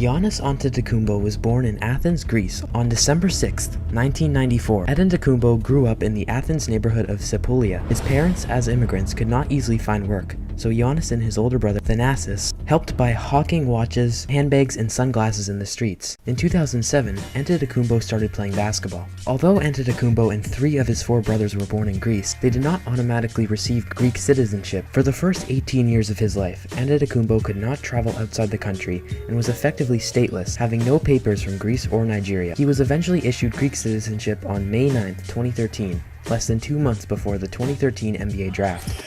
Giannis Antetokounmpo was born in Athens, Greece on December 6, 1994. Antetokounmpo grew up in the Athens neighborhood of Sepolia. His parents, as immigrants, could not easily find work, so Giannis and his older brother, Giannis, helped by hawking watches, handbags, and sunglasses in the streets. In 2007, Antetokounmpo started playing basketball. Although Antetokounmpo and 3 of his 4 brothers were born in Greece, they did not automatically receive Greek citizenship. For the first 18 years of his life, Antetokounmpo could not travel outside the country and was effectively stateless, having no papers from Greece or Nigeria. He was eventually issued Greek citizenship on May 9, 2013, less than 2 months before the 2013 NBA draft.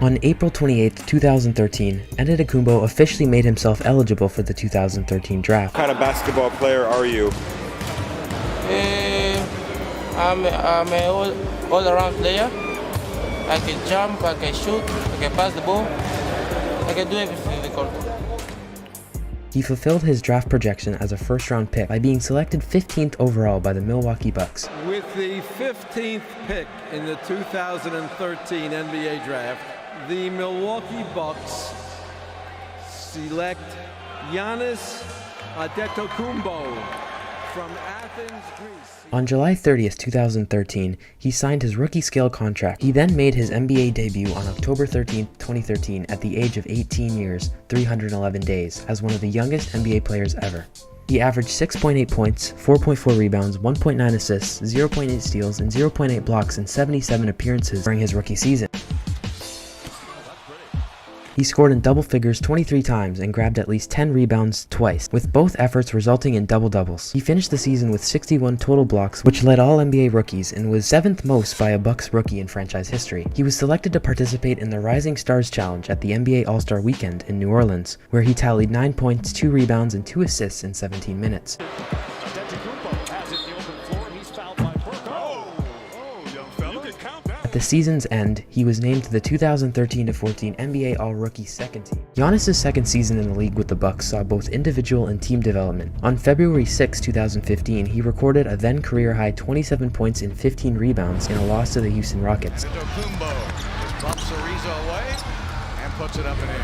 On April 28, 2013, Antetokounmpo officially made himself eligible for the 2013 draft. What kind of basketball player are you? I'm an all-around player. I can jump, I can shoot, I can pass the ball, I can do everything in the court. He fulfilled his draft projection as a first-round pick by being selected 15th overall by the Milwaukee Bucks. With the 15th pick in the 2013 NBA draft, the Milwaukee Bucks select Giannis Antetokounmpo from Athens, Greece. On July 30th, 2013, he signed his rookie-scale contract. He then made his NBA debut on October 13, 2013 at the age of 18 years, 311 days, as one of the youngest NBA players ever. He averaged 6.8 points, 4.4 rebounds, 1.9 assists, 0.8 steals, and 0.8 blocks in 77 appearances during his rookie season. He scored in double figures 23 times and grabbed at least 10 rebounds twice, with both efforts resulting in double-doubles. He finished the season with 61 total blocks, which led all NBA rookies and was 7th most by a Bucks rookie in franchise history. He was selected to participate in the Rising Stars Challenge at the NBA All-Star Weekend in New Orleans, where he tallied 9 points, 2 rebounds, and 2 assists in 17 minutes. At the season's end, he was named to the 2013-14 NBA All-Rookie second team. Giannis' second season in the league with the Bucks saw both individual and team development. On February 6, 2015, he recorded a then career-high 27 points and 15 rebounds in a loss to the Houston Rockets. Antetokounmpo bumps Ariza away and puts it up and in.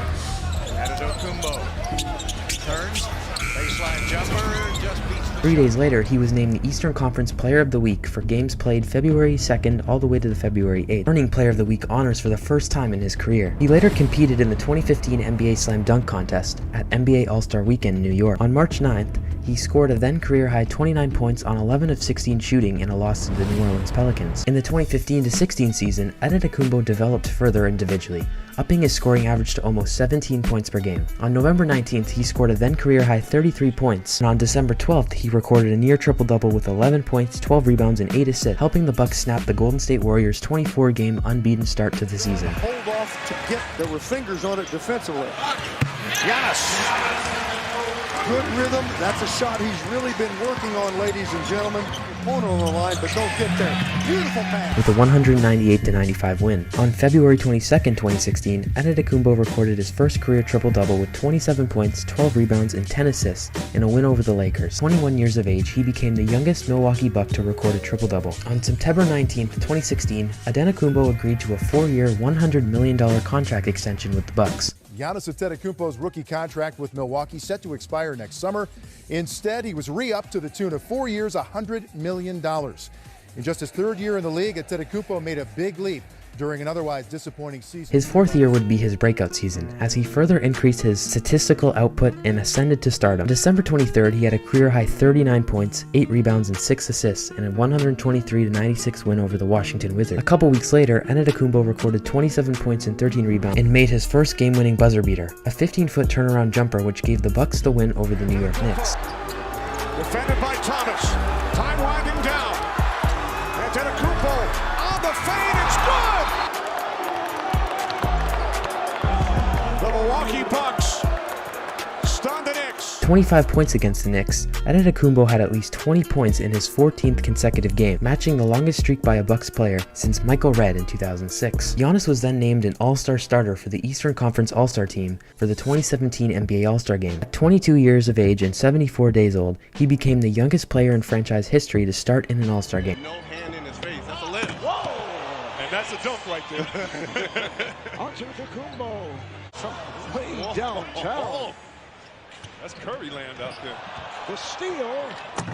Antetokounmpo turns, baseline jumper, just beats the 3 days later, he was named the Eastern Conference Player of the Week for games played February 2nd all the way to the February 8th, earning Player of the Week honors for the first time in his career. He later competed in the 2015 NBA Slam Dunk Contest at NBA All-Star Weekend in New York. On March 9th, he scored a then career-high 29 points on 11 of 16 shooting in a loss to the New Orleans Pelicans. In the 2015-16 season, Antetokounmpo developed further individually, upping his scoring average to almost 17 points per game. On November 19th, he scored a then career-high 33 points, and on December 12th, he recorded a near triple-double with 11 points, 12 rebounds, and 8 assists, helping the Bucks snap the Golden State Warriors' 24-game unbeaten start to the season. Hold off to get, there were fingers on it defensively. Giannis. Good rhythm. That's a shot he's really been working on, ladies and gentlemen. Opponent on the line, but don't get there. Beautiful pass. With a 198-95 win. On February 22nd, 2016, Antetokounmpo recorded his first career triple-double with 27 points, 12 rebounds, and 10 assists in a win over the Lakers. 21 years of age, he became the youngest Milwaukee Buck to record a triple-double. On September 19th, 2016, Antetokounmpo agreed to a 4-year, $100 million contract extension with the Bucks. Giannis Antetokounmpo's rookie contract with Milwaukee set to expire next summer. Instead, he was re-upped to the tune of 4 years, $100 million. In just his 3rd year in the league, Antetokounmpo made a big leap during an otherwise disappointing season. His 4th year would be his breakout season, as he further increased his statistical output and ascended to stardom. December 23rd, he had a career-high 39 points, 8 rebounds, and 6 assists in a 123-96 win over the Washington Wizards. A couple weeks later, Antetokounmpo recorded 27 points and 13 rebounds and made his first game-winning buzzer beater, a 15-foot turnaround jumper which gave the Bucks the win over the New York Knicks. defended by Thomas. Time winding down. Antetokounmpo on the fade. It's good. The Milwaukee Bucks stun the Knicks. 25 points against the Knicks. Antetokounmpo had at least 20 points in his 14th consecutive game, matching the longest streak by a Bucks player since Michael Redd in 2006. Giannis was then named an All-Star starter for the Eastern Conference All-Star team for the 2017 NBA All-Star Game. At 22 years of age and 74 days old, he became the youngest player in franchise history to start in an All-Star game. No hand in his face. That's a lift. Whoa! And that's a dunk right there. Antetokounmpo. from way downtown. That's Curry land out there. The steal.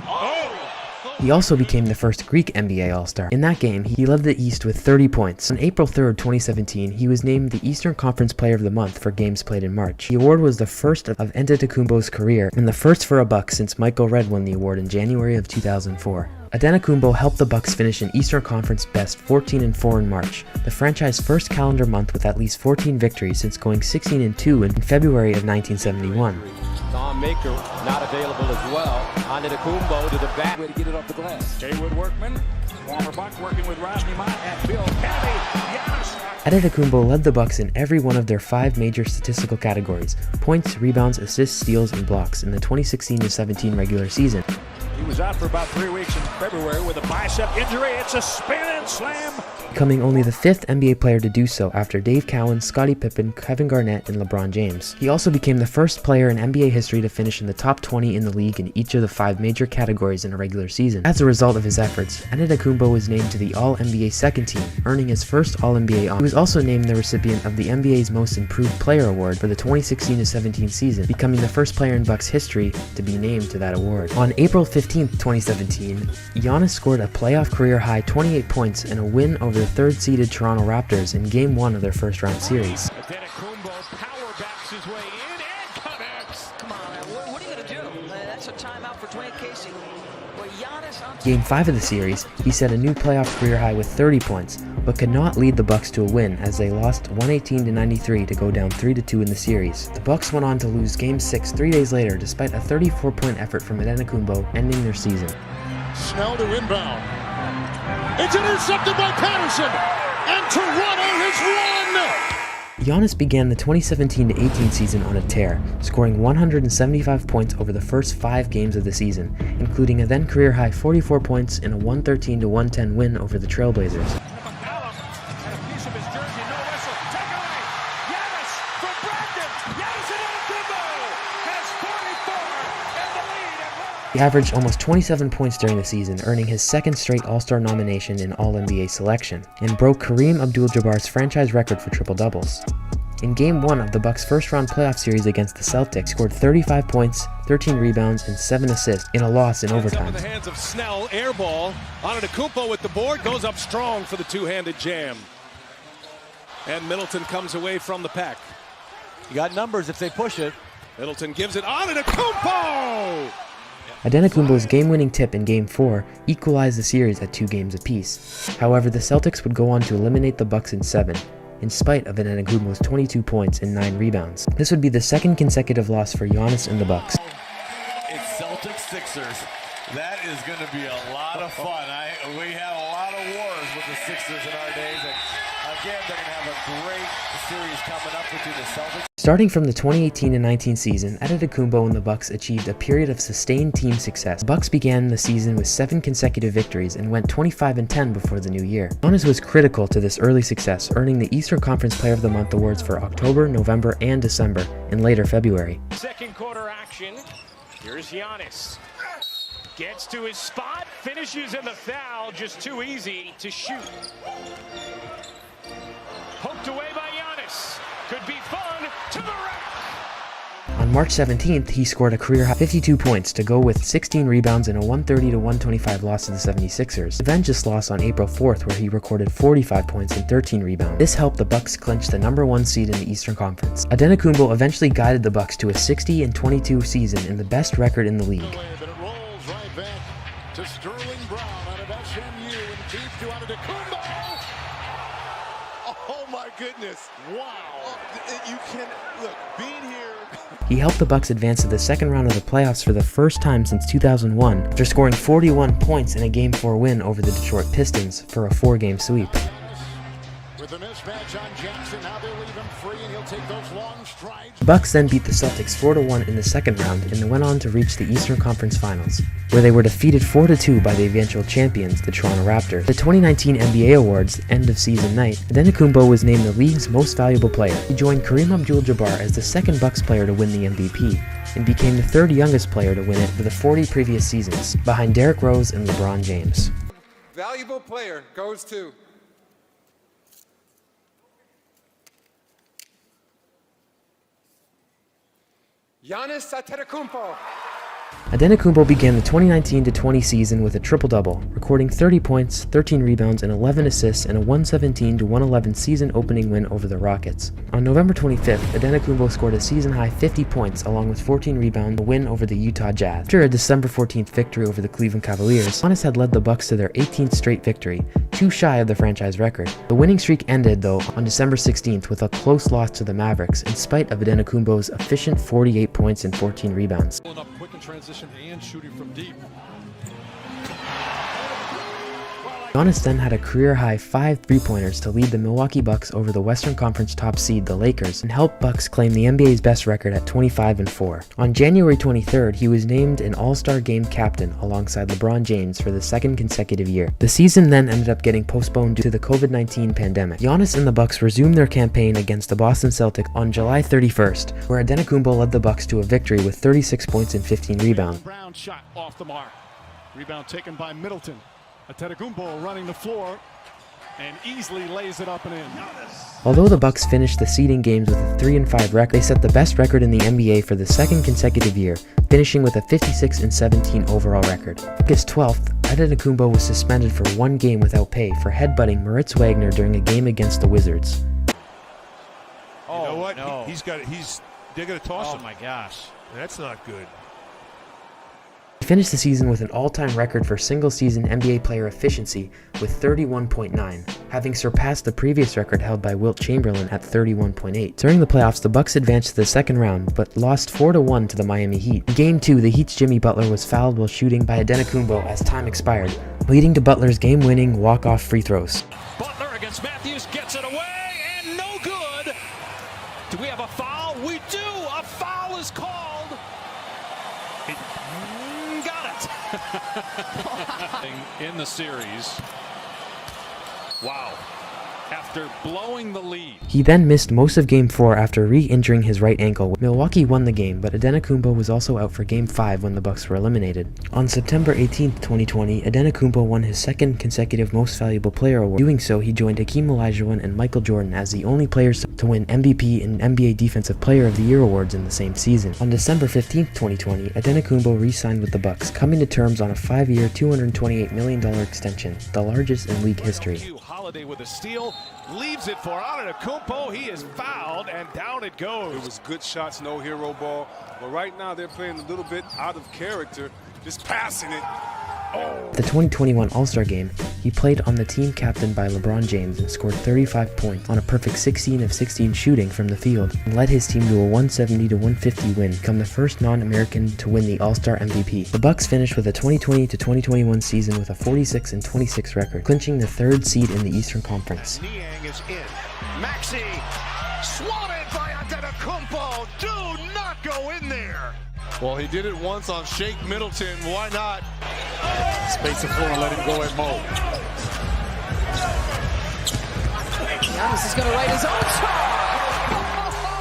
Oh! He also became the first Greek NBA All-Star. In that game, he led the East with 30 points. On April 3rd, 2017, he was named the Eastern Conference Player of the Month for games played in March. The award was the first of Antetokounmpo's career, and the first for a Buck since Michael Redd won the award in January of 2004. Antetokounmpo helped the Bucks finish an Eastern Conference best 14-4 in March, the franchise's first calendar month with at least 14 victories since going 16-2 in February of 1971. Tom Maker not available as well. Antetokounmpo to the back. Way to get it off the glass. Haywood Workman, former Buck working with Rodney Mott and Bill Caddy. Giannis. Antetokounmpo led the Bucks in every one of their 5 major statistical categories: points, rebounds, assists, steals, and blocks in the 2016-17 regular season. He was out for about 3 weeks in February with a bicep injury. It's a spin and slam. Becoming only the 5th NBA player to do so after Dave Cowan, Scottie Pippen, Kevin Garnett, and LeBron James. He also became the first player in NBA history to finish in the top 20 in the league in each of the 5 major categories in a regular season. As a result of his efforts, Antetokounmpo was named to the All-NBA second team, earning his first All-NBA honor. He was also named the recipient of the NBA's Most Improved Player Award for the 2016-17 season, becoming the first player in Bucks history to be named to that award. On April 15, 2017, Giannis scored a playoff career-high 28 points in a win over the third-seeded Toronto Raptors in Game 1 of their first-round series. Antetokounmpo power backs his way in and connects. Come on, what are you going to do? That's a timeout for Dwayne Casey. Well, Giannis on Game 5 of the series, he set a new playoff career high with 30 points, but could not lead the Bucks to a win as they lost 118-93 to go down 3-2 in the series. The Bucks went on to lose Game 6 3 days later despite a 34-point effort from Antetokounmpo, ending their season. Snell to inbound. It's intercepted by Patterson, and Toronto has won! Giannis began the 2017-18 season on a tear, scoring 175 points over the first 5 games of the season, including a then career-high 44 points in a 113-110 win over the Trailblazers. He averaged almost 27 points during the season, earning his second straight All-Star nomination and All-NBA selection, and broke Kareem Abdul-Jabbar's franchise record for triple-doubles. In Game 1 of the Bucks' first-round playoff series against the Celtics, he scored 35 points, 13 rebounds, and 7 assists in a loss in overtime. In the hands of Snell, air ball. Antetokounmpo with the board, goes up strong for the two-handed jam. And Middleton comes away from the pack. You got numbers if they push it. Middleton gives it on Antetokounmpo! Antetokounmpo's game-winning tip in Game 4 equalized the series at 2 games apiece. However, the Celtics would go on to eliminate the Bucks in 7, in spite of Antetokounmpo's 22 points and 9 rebounds. This would be the second consecutive loss for Giannis and the Bucks. It's Celtics-Sixers. That is going to be a lot of fun. We had a lot of wars with the Sixers in our days, and again, they're going to have a great series coming up between the Celtics. Starting from the 2018-19 season, Antetokounmpo and the Bucks achieved a period of sustained team success. The Bucks began the season with 7 consecutive victories and went 25-10 before the new year. Giannis was critical to this early success, earning the Eastern Conference Player of the Month awards for October, November, and December, and later February. Second quarter action. Here's Giannis. Gets to his spot, finishes in the foul, just too easy to shoot. Poked away by Giannis. Could be fun to the rack. On March 17th, he scored a career-high 52 points to go with 16 rebounds in a 130-125 loss to the 76ers. Then just lost on April 4th, where he recorded 45 points and 13 rebounds. This helped the Bucks clinch the #1 seed in the Eastern Conference. Antetokounmpo eventually guided the Bucks to a 60-22 season and the best record in the league. But it rolls right back to Sterling Brown out of SMU and deep to Antetokounmpo. Oh my goodness! Wow! You can look being here. He helped the Bucks advance to the second round of the playoffs for the first time since 2001, after scoring 41 points in a Game 4 win over the Detroit Pistons for a 4-game sweep. With the mismatch on Jackson, now they leave him free, and he'll take those long strides. The Bucks then beat the Celtics 4-1 in the second round and then went on to reach the Eastern Conference Finals, where they were defeated 4-2 by the eventual champions, the Toronto Raptors. The 2019 NBA Awards end of season night, Antetokounmpo was named the league's most valuable player. He joined Kareem Abdul-Jabbar as the second Bucks player to win the MVP, and became the 3rd youngest player to win it for the 40 previous seasons, behind Derrick Rose and LeBron James. Valuable player goes to Giannis Antetokounmpo. Antetokounmpo began the 2019-20 season with a triple-double, recording 30 points, 13 rebounds, and 11 assists in a 117-111 season-opening win over the Rockets. On November 25th, Antetokounmpo scored a season-high 50 points along with 14 rebounds, a win over the Utah Jazz. After a December 14th victory over the Cleveland Cavaliers, Giannis had led the Bucks to their 18th straight victory, too shy of the franchise record. The winning streak ended, though, on December 16th with a close loss to the Mavericks, in spite of Antetokounmpo's efficient 48 points and 14 rebounds. Quick in transition and shooting from deep. Giannis then had a career-high 5 three-pointers to lead the Milwaukee Bucks over the Western Conference top seed, the Lakers, and helped Bucks claim the NBA's best record at 25-4. On January 23rd, he was named an All-Star Game captain alongside LeBron James for the second consecutive year. The season then ended up getting postponed due to the COVID-19 pandemic. Giannis and the Bucks resumed their campaign against the Boston Celtics on July 31st, where Antetokounmpo led the Bucks to a victory with 36 points and 15 rebounds. Brown shot off the mark. Rebound taken by Middleton. Antetokounmpo running the floor and easily lays it up and in. Although the Bucks finished the seeding games with a 3-5 record, they set the best record in the NBA for the second consecutive year, finishing with a 56-17 overall record. August 12th, Antetokounmpo was suspended for 1 game without pay for headbutting Moritz Wagner during a game against the Wizards. Oh, you know what? No. They're going to toss him. Oh my gosh. That's not good. He finished the season with an all-time record for single-season NBA player efficiency with 31.9, having surpassed the previous record held by Wilt Chamberlain at 31.8. During the playoffs, the Bucks advanced to the second round, but lost 4-1 to the Miami Heat. In Game 2, the Heat's Jimmy Butler was fouled while shooting by Antetokounmpo as time expired, leading to Butler's game-winning walk-off free throws. Butler against Matthews gets it away and no good. Do we have a foul? We do. A foul is called. In the series. Wow. After blowing the lead. He then missed most of Game 4 after re-injuring his right ankle. Milwaukee won the game, but Antetokounmpo was also out for Game 5 when the Bucks were eliminated. On September 18, 2020, Antetokounmpo won his second consecutive Most Valuable Player award. Doing so, he joined Hakeem Olajuwon and Michael Jordan as the only players to win MVP and NBA Defensive Player of the Year awards in the same season. On December 15, 2020, Antetokounmpo re-signed with the Bucks, coming to terms on a 5-year, $228 million extension, the largest in league history. Holiday with a steal, leaves it for Antetokounmpo. He is fouled, and down it goes. It was good shots, no hero ball. But right now they're playing a little bit out of character, just passing it. Oh. The 2021 All-Star Game, he played on the team captained by LeBron James and scored 35 points on a perfect 16 of 16 shooting from the field, and led his team to a 170-150 win, become the first non-American to win the All-Star MVP. The Bucks finished with the 2020-2021 season with a 46-26 record, clinching the 3rd seed in the Eastern Conference. Niang is in. Maxey swatted by Antetokounmpo. Do not go in there. Well, he did it once on Shake Middleton. Why not? Space the floor and let him go at Mo. Giannis is going to write his own song.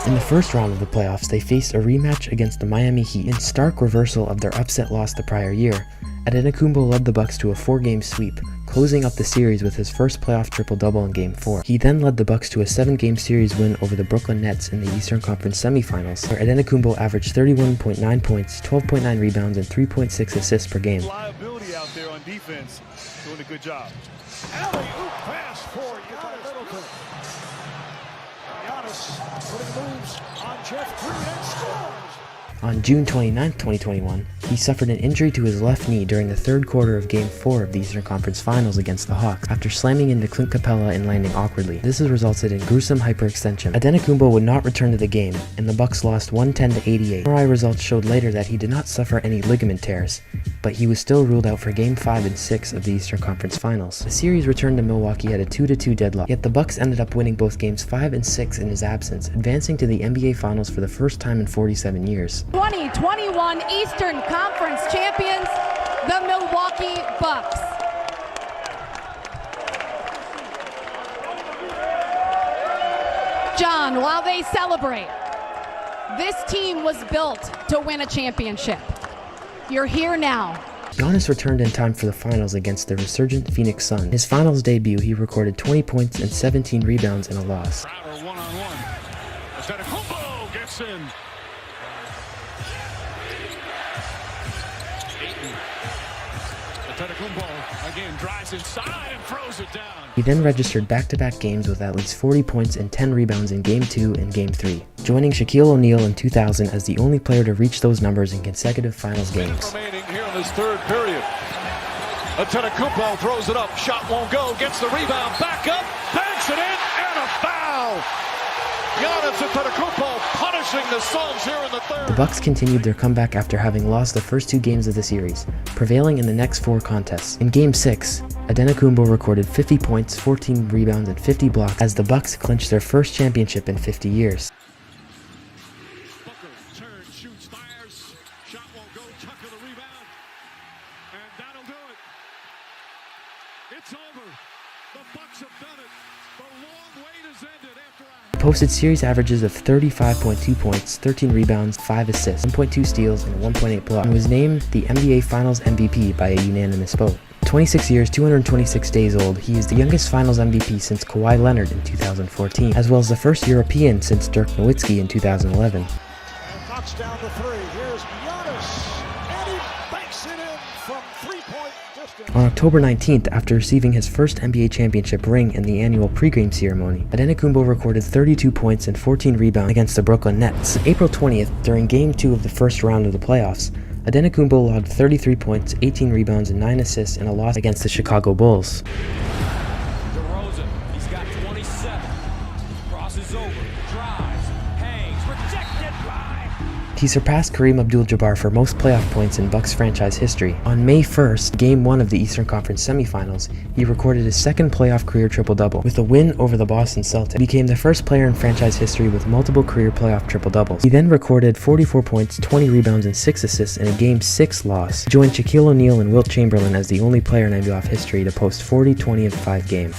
In the first round of the playoffs, they faced a rematch against the Miami Heat in stark reversal of their upset loss the prior year. Antetokounmpo led the Bucks to a 4-game sweep, closing up the series with his first playoff triple-double in Game 4. He then led the Bucks to a 7-game series win over the Brooklyn Nets in the Eastern Conference semifinals, where Antetokounmpo averaged 31.9 points, 12.9 rebounds, and 3.6 assists per game. Liability out there on defense, doing a good job. Alley-oop pass for Giannis. Giannis putting moves on Jeff Green and scores. On June 29, 2021, he suffered an injury to his left knee during the 3rd quarter of Game 4 of the Eastern Conference Finals against the Hawks, after slamming into Clint Capella and landing awkwardly. This has resulted in gruesome hyperextension. Antetokounmpo would not return to the game, and the Bucks lost 110-88. MRI results showed later that he did not suffer any ligament tears, but he was still ruled out for Game 5 and 6 of the Eastern Conference Finals. The series returned to Milwaukee at a 2-2 deadlock, yet the Bucks ended up winning both Games 5 and 6 in his absence, advancing to the NBA Finals for the first time in 47 years. 2021 Eastern Conference champions, the Milwaukee Bucks. John, while they celebrate, this team was built to win a championship. You're here now. Giannis returned in time for the finals against the resurgent Phoenix Suns. In his finals debut, he recorded 20 points and 17 rebounds in a loss. Crowder one-on-one. Antetokounmpo gets in. Antetokounmpo again drives inside and throws it down. He then registered back-to-back games with at least 40 points and 10 rebounds in Game 2 and Game 3, joining Shaquille O'Neal in 2000 as the only player to reach those numbers in consecutive finals games. Remaining here in this third period. Antetokounmpo throws it up, shot won't go, gets the rebound, back up, banks it in, and a foul! Giannis Antetokounmpo punishing the Suns here in the third. The Bucks continued their comeback after having lost the first 2 games of the series, prevailing in the next 4 contests. In Game 6, Antetokounmpo recorded 50 points, 14 rebounds, and 50 blocks as the Bucks clinched their first championship in 50 years. Booker turns, shoots, fires, shot won't go, Tucker the rebound, and that'll do it. It's over. The Bucks have done it. The long wait has ended after He posted series averages of 35.2 points, 13 rebounds, 5 assists, 1.2 steals, and 1.8 blocks, and was named the NBA Finals MVP by a unanimous vote. 26 years, 226 days old, he is the youngest Finals MVP since Kawhi Leonard in 2014, as well as the first European since Dirk Nowitzki in 2011. And knocks down the 3. Here's Giannis, and he banks it in from 3-point distance. On October 19th, after receiving his first NBA championship ring in the annual pregame ceremony, Antetokounmpo recorded 32 points and 14 rebounds against the Brooklyn Nets. April 20th, during Game 2 of the first round of the playoffs, Antetokounmpo logged 33 points, 18 rebounds, and 9 assists in a loss against the Chicago Bulls. DeRozan, he's got 27. Crosses over, drives, hangs, rejected by. He surpassed Kareem Abdul-Jabbar for most playoff points in Bucks franchise history. On May 1st, Game 1 of the Eastern Conference semifinals, he recorded his second playoff career triple-double. With a win over the Boston Celtics, he became the first player in franchise history with multiple career playoff triple-doubles. He then recorded 44 points, 20 rebounds, and 6 assists in a Game 6 loss. He joined Shaquille O'Neal and Wilt Chamberlain as the only player in NBA history to post 40, 20, and 5 games.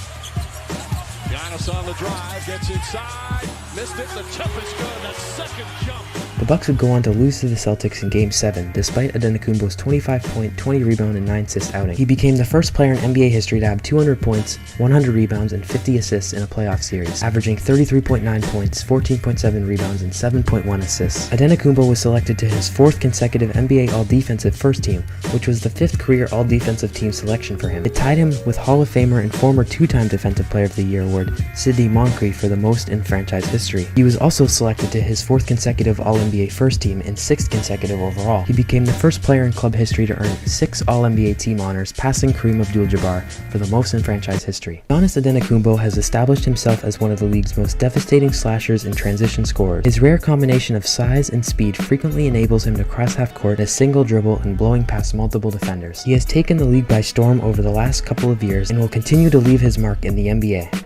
Giannis on the drive, gets inside, missed it, the tip is good, that second jump. The Bucks would go on to lose to the Celtics in Game 7, despite Antetokounmpo's 25-point, 20-rebound, and 9-assist outing. He became the first player in NBA history to have 200 points, 100 rebounds, and 50 assists in a playoff series, averaging 33.9 points, 14.7 rebounds, and 7.1 assists. Antetokounmpo was selected to his 4th consecutive NBA All-Defensive First Team, which was the 5th career All-Defensive Team selection for him. It tied him with Hall of Famer and former 2-time Defensive Player of the Year award Sidney Moncrief for the most in franchise history. He was also selected to his 4th consecutive All-NBA First Team and 6th consecutive overall. He became the first player in club history to earn 6 All-NBA team honors, passing Kareem Abdul-Jabbar for the most in franchise history. Giannis Antetokounmpo has established himself as one of the league's most devastating slashers and transition scorers. His rare combination of size and speed frequently enables him to cross half court in a single dribble and blowing past multiple defenders. He has taken the league by storm over the last couple of years and will continue to leave his mark in the NBA.